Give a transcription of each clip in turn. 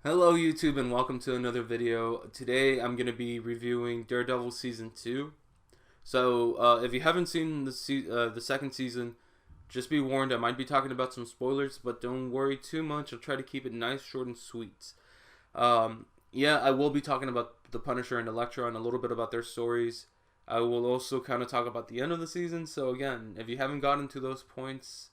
Hello YouTube and welcome to another video. Today I'm going to be reviewing Daredevil Season 2. So if you haven't seen the second season, just be warned, I might be talking about some spoilers, but don't worry too much. I'll try to keep it nice, short, and sweet. Yeah, I will be talking about the Punisher and Elektra and a little bit about their stories. I will also kind of talk about the end of the season, so again, if you haven't gotten to those points,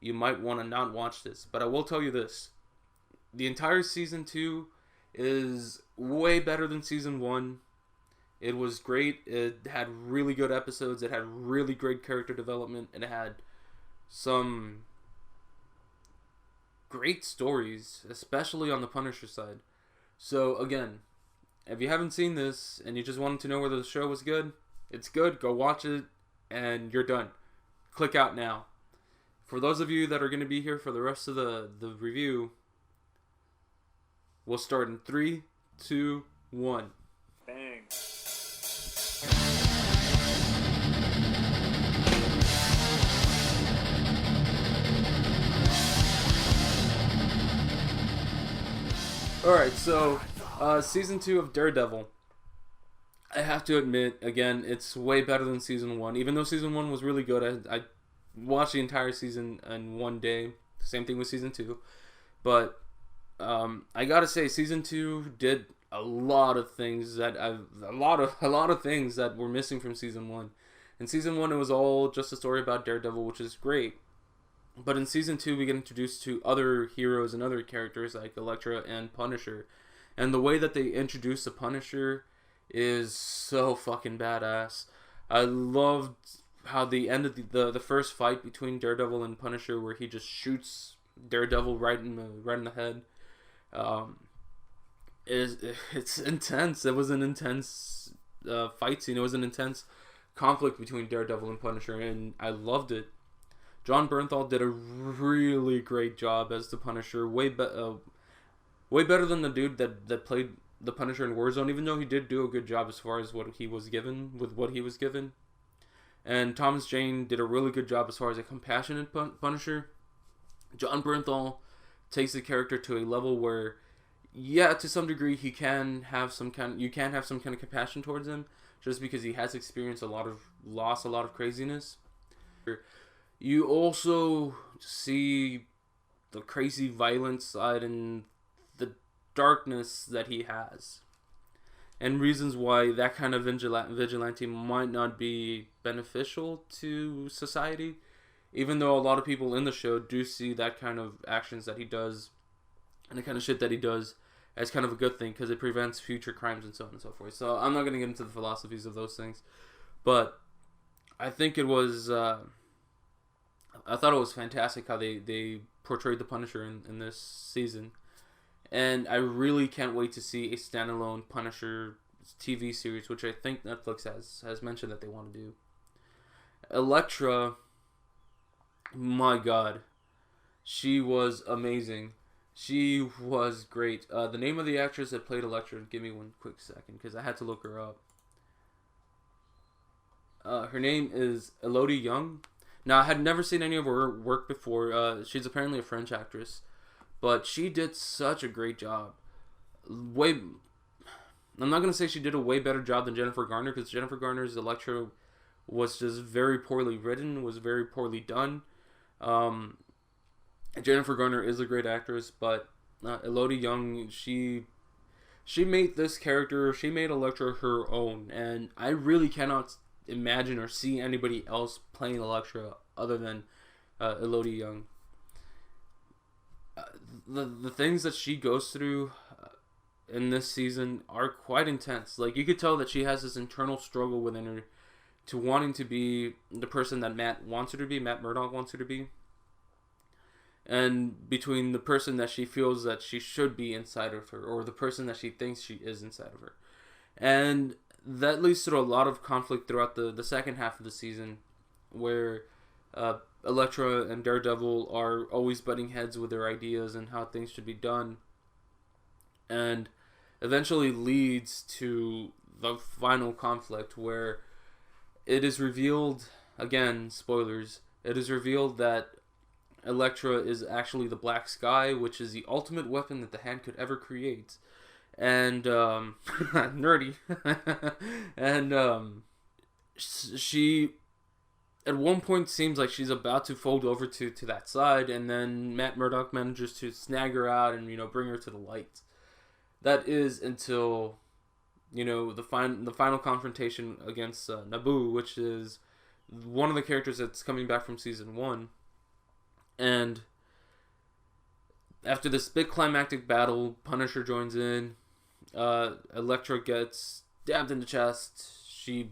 you might want to not watch this. But I will tell you this. The entire Season 2 is way better than Season 1. It was great. It had really good episodes. It had really great character development. It had some great stories, especially on the Punisher side. So again, if you haven't seen this and you just wanted to know whether the show was good, it's good. Go watch it and you're done. Click out now. For those of you that are going to be here for the rest of the review, we'll start in 3, 2, 1. Bang. Alright, so Season 2 of Daredevil. I have to admit, again, it's way better than Season 1. Even though Season 1 was really good, I watched the entire season in one day. Same thing with Season 2. But I gotta say, Season 2 did a lot of things that a lot of things that were missing from Season 1. In Season 1, it was all just a story about Daredevil, which is great. But in Season 2, we get introduced to other heroes and other characters like Elektra and Punisher. And the way that they introduce the Punisher is so fucking badass. I loved how they ended the first fight between Daredevil and Punisher, where he just shoots Daredevil right in the head. It's intense. It was an intense fight scene. It was an intense conflict between Daredevil and Punisher, and I loved it. John Bernthal did a really great job as the Punisher. Way better than the dude that played the Punisher in Warzone, even though he did do a good job as far as what he was given. And Thomas Jane did a really good job as far as a compassionate Punisher. John Bernthal takes the character to a level where, yeah, to some degree, you can have some kind of compassion towards him, just because he has experienced a lot of loss, a lot of craziness. You also see the crazy violent side and the darkness that he has, and reasons why that kind of vigilante might not be beneficial to society, even though a lot of people in the show do see that kind of actions that he does and the kind of shit that he does as kind of a good thing, because it prevents future crimes and so on and so forth. So I'm not going to get into the philosophies of those things, but I think it was I thought it was fantastic how they portrayed the Punisher in this season. And I really can't wait to see a standalone Punisher TV series, which I think Netflix has mentioned that they want to do. Elektra, my god, she was amazing. She was great. The name of the actress that played Elektra, give me one quick second, because I had to look her up. Her name is Elodie Yung. Now, I had never seen any of her work before. She's apparently a French actress, but she did such a great job. I'm not going to say she did a way better job than Jennifer Garner, because Jennifer Garner's Elektra was just very poorly written, was very poorly done. Jennifer Garner is a great actress, but Elodie Yung, she made this character, she made Elektra her own, and I really cannot imagine or see anybody else playing Elektra other than Elodie Yung. The things that she goes through in this season are quite intense. Like, you could tell that she has this internal struggle within her to wanting to be the person that Matt Murdock wants her to be, and between the person that she feels that she should be inside of her, or the person that she thinks she is inside of her. And that leads to a lot of conflict throughout the second half of the season, where Elektra and Daredevil are always butting heads with their ideas and how things should be done, and eventually leads to the final conflict, where it is revealed, again, spoilers, it is revealed that Elektra is actually the Black Sky, which is the ultimate weapon that the Hand could ever create. And, nerdy. And, she, at one point, seems like she's about to fold over to that side, and then Matt Murdock manages to snag her out and, bring her to the light. That is until, the final confrontation against Naboo, which is one of the characters that's coming back from season 1. And after this big climactic battle, Punisher joins in. Elektra gets stabbed in the chest. She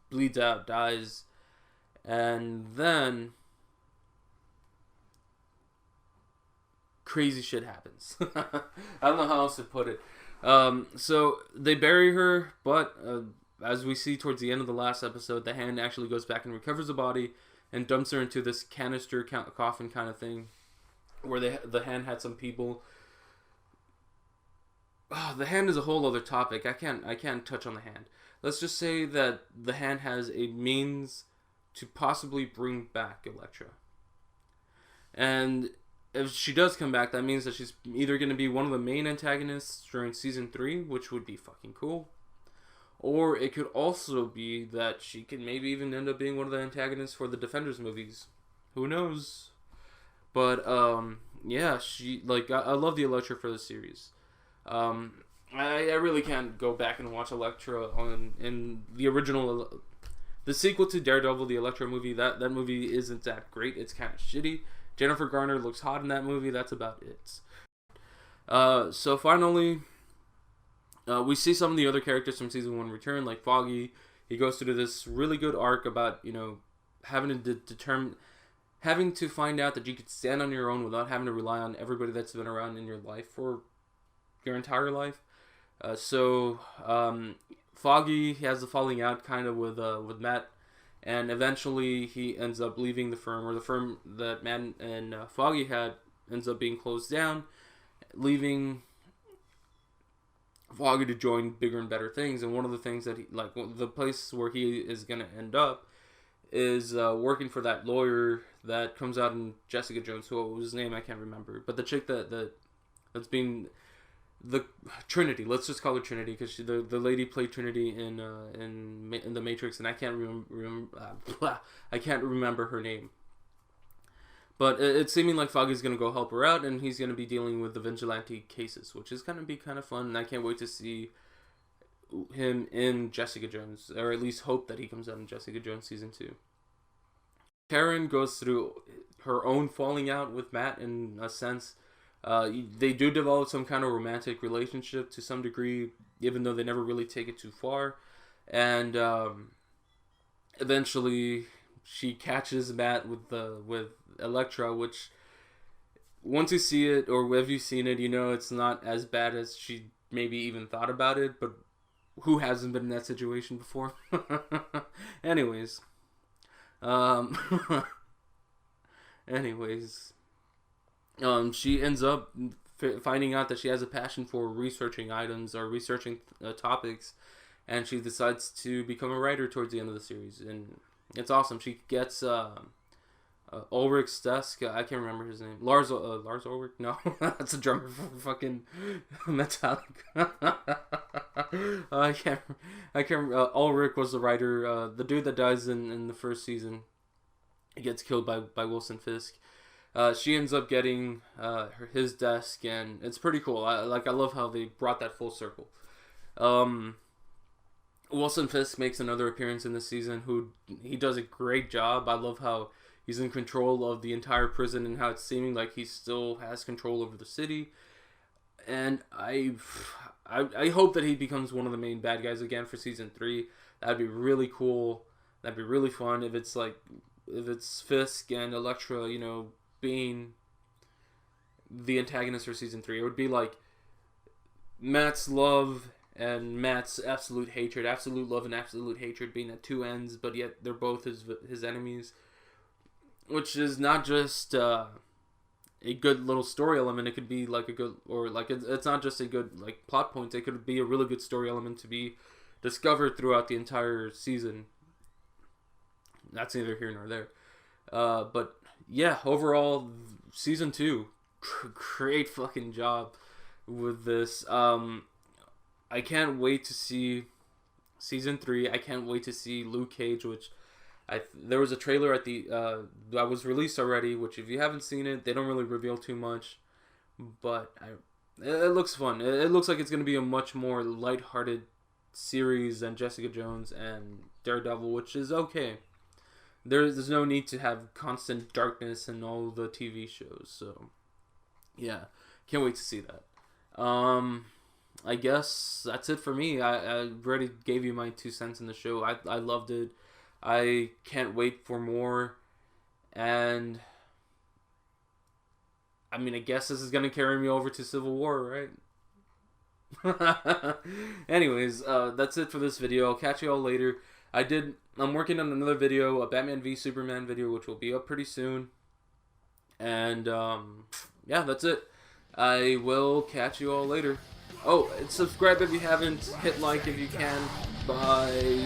bleeds out, dies. And then crazy shit happens. I don't know how else to put it. So they bury her, but as we see towards the end of the last episode, the Hand actually goes back and recovers the body and dumps her into this canister coffin kind of thing, where the Hand had some people. Oh, the Hand is a whole other topic. I can't touch on the Hand. Let's just say that the Hand has a means to possibly bring back Elektra. And if she does come back, that means that she's either going to be one of the main antagonists during season 3, which would be fucking cool. Or it could also be that she can maybe even end up being one of the antagonists for the Defenders movies. Who knows? But, yeah, I love the Elektra for the series. I really can't go back and watch Elektra in the original, the sequel to Daredevil, the Elektra movie. That movie isn't that great. It's kind of shitty. Jennifer Garner looks hot in that movie. That's about it. So finally, we see some of the other characters from season 1 return, like Foggy. He goes through this really good arc about, having to find out that you could stand on your own without having to rely on everybody that's been around in your life for your entire life. Foggy has a falling out kind of with Matt, and eventually he ends up leaving the firm, or the firm that Matt and Foggy had ends up being closed down, leaving Foggy to join bigger and better things. And one of the things that the place where he is going to end up is working for that lawyer that comes out in Jessica Jones, whose name I can't remember, but the chick that's being the Trinity. Let's just call her Trinity, because the lady played Trinity in the Matrix, and I can't remember her name. But it's seeming like Foggy's gonna go help her out, and he's gonna be dealing with the vigilante cases, which is gonna be kind of fun. And I can't wait to see him in Jessica Jones, or at least hope that he comes out in Jessica Jones season 2. Karen goes through her own falling out with Matt in a sense. They do develop some kind of romantic relationship to some degree, even though they never really take it too far. And eventually, she catches Matt with Elektra, which once you see it, or have you seen it, it's not as bad as she maybe even thought about it. But who hasn't been in that situation before? Anyways, she ends up finding out that she has a passion for researching items or researching topics, and she decides to become a writer towards the end of the series, and it's awesome. She gets Ulrich's desk. I can't remember his name. Lars Ulrich? No, that's a drummer for fucking Metallica. I can't. Ulrich was the writer. The dude that dies in the first season. He gets killed by Wilson Fisk. She ends up getting his desk, and it's pretty cool. I love how they brought that full circle. Wilson Fisk makes another appearance in this season. He does a great job. I love how he's in control of the entire prison, and how it's seeming like he still has control over the city. And I hope that he becomes one of the main bad guys again for season 3. That'd be really cool. That'd be really fun if it's Fisk and Elektra, being the antagonist for season 3. It would be like Matt's love and Matt's absolute hatred, absolute love and absolute hatred being at two ends, but yet they're both his enemies, which is not just a good little story element. It could be like a good, or like it's not just a good like plot point. It could be a really good story element to be discovered throughout the entire season. That's neither here nor there. But yeah, overall, season 2, great fucking job with this. I can't wait to see season 3. I can't wait to see Luke Cage, which there was a trailer at the that was released already, which if you haven't seen it, they don't really reveal too much, but it looks fun. It looks like it's going to be a much more lighthearted series than Jessica Jones and Daredevil, which is okay. There's no need to have constant darkness in all the TV shows, so yeah, can't wait to see that. I guess that's it for me. I already gave you my 2 cents in the show. I loved it. I can't wait for more. And I mean, I guess this is going to carry me over to Civil War, right? Anyways, that's it for this video. I'll catch you all later. I'm working on another video, a Batman v Superman video, which will be up pretty soon. And, yeah, that's it. I will catch you all later. Oh, and subscribe if you haven't. Hit like if you can. Bye.